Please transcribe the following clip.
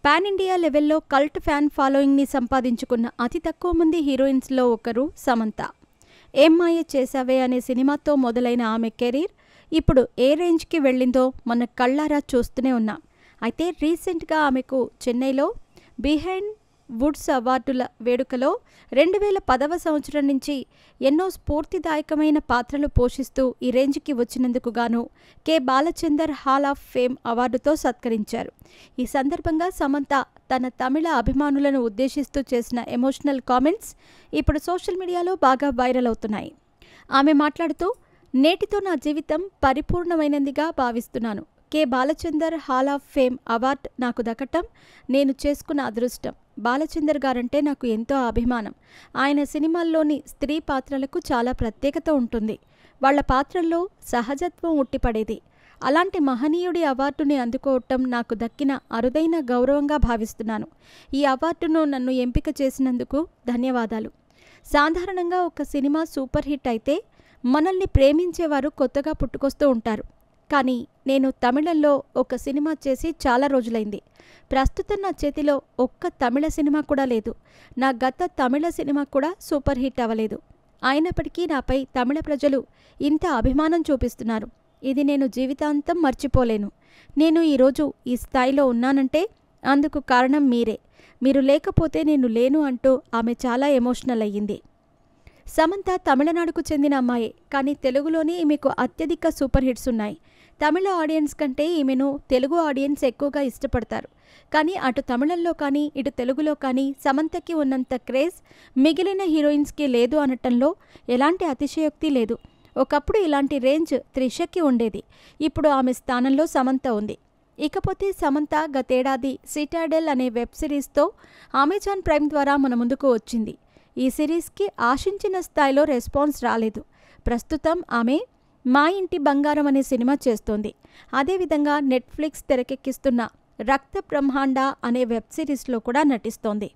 Pan India లెవెల్లో cult fan ఫాలోయింగ్ని సంపాదించుకున్న అతి తక్కువ మంది హీరోయిన్స్లో ఒకరు సమంత. ఏం మాయ చేసావే అనే సినిమాతో మొదలైన ఆమె కెరీర్ ఇప్పుడు ఏ రేంజ్కి వెళ్ళిందో మన కళ్ళారా చూస్తూనే ఉన్నాం. అయితే రీసెంట్గా ఆమెకు చెన్నైలో బిహైండ్ వుడ్స్ అవార్డుల వేడుకలో 2010వ సంవత్సరం నుంచి ఎన్నో స్ఫూర్తిదాయకమైన పాత్రలు పోషిస్తూ ఈ రేంజ్కి వచ్చినందుకు గాను K. Balachander hall of fame అవార్డుతో సత్కరించారు. ఈ సందర్భంగా సమంత తన తమిళ అభిమానులను ఉద్దేశిస్తూ చేసిన ఎమోషనల్ కామెంట్స్ ఇప్పుడు సోషల్ మీడియాలో బాగా వైరల్ అవుతున్నాయి. ఆమె మాట్లాడుతూ, నేటితో నా జీవితం పరిపూర్ణమైనదిగా భావిస్తున్నాను. K. Balachander hall of fame award నాకు దక్కటం నేను చేసుకున్న అదృష్టం. బాలచందర్ గారంటే నాకు ఎంతో అభిమానం. ఆయన సినిమాల్లోని స్త్రీ పాత్రలకు చాలా ప్రత్యేకత ఉంటుంది. వాళ్ల పాత్రల్లో సహజత్వం ఉట్టిపడేది. అలాంటి మహనీయుడి అవార్డుని అందుకోవటం నాకు దక్కిన అరుదైన గౌరవంగా భావిస్తున్నాను. ఈ అవార్డును నన్ను ఎంపిక చేసినందుకు ధన్యవాదాలు. సాధారణంగా ఒక సినిమా సూపర్ హిట్ అయితే మనల్ని ప్రేమించేవారు కొత్తగా పుట్టుకొస్తూ ఉంటారు. కానీ నేను తమిళంలో ఒక సినిమా చేసి చాలా రోజులైంది. ప్రస్తుతం నా చేతిలో ఒక్క తమిళ సినిమా కూడా లేదు. నా గత తమిళ సినిమా కూడా సూపర్ హిట్ అవ్వలేదు. అయినప్పటికీ నాపై తమిళ ప్రజలు ఇంత అభిమానం చూపిస్తున్నారు. ఇది నేను జీవితాంతం మర్చిపోలేను. నేను ఈరోజు ఈ స్థాయిలో ఉన్నానంటే అందుకు కారణం మీరే. మీరు లేకపోతే నేను లేను అంటూ ఆమె చాలా ఎమోషనల్ అయ్యింది. సమంత తమిళనాడుకు చెందిన అమ్మాయే, కానీ తెలుగులోనే ఈమెకు అత్యధిక సూపర్ హిట్స్ ఉన్నాయి. తమిళ ఆడియన్స్ కంటే ఈమెను తెలుగు ఆడియన్స్ ఎక్కువగా ఇష్టపడతారు. కానీ అటు తమిళంలో కానీ ఇటు తెలుగులో కానీ సమంతకి ఉన్నంత క్రేజ్ మిగిలిన హీరోయిన్స్కి లేదు అనటంలో ఎలాంటి అతిశయోక్తి లేదు. ఒకప్పుడు ఇలాంటి రేంజ్ త్రిషకి ఉండేది. ఇప్పుడు ఆమె స్థానంలో సమంత ఉంది. ఇకపోతే సమంత గతేడాది సిటాడెల్ అనే వెబ్ సిరీస్తో అమెజాన్ ప్రైమ్ ద్వారా మన ముందుకు వచ్చింది. ఈ సిరీస్కి ఆశించిన స్థాయిలో రెస్పాన్స్ రాలేదు. ప్రస్తుతం ఆమె మా ఇంటి బంగారం అనే సినిమా చేస్తోంది. అదేవిధంగా నెట్ఫ్లిక్స్ తెరకెక్కిస్తున్న రక్త బ్రహ్మాండ అనే వెబ్ సిరీస్లో కూడా నటిస్తోంది.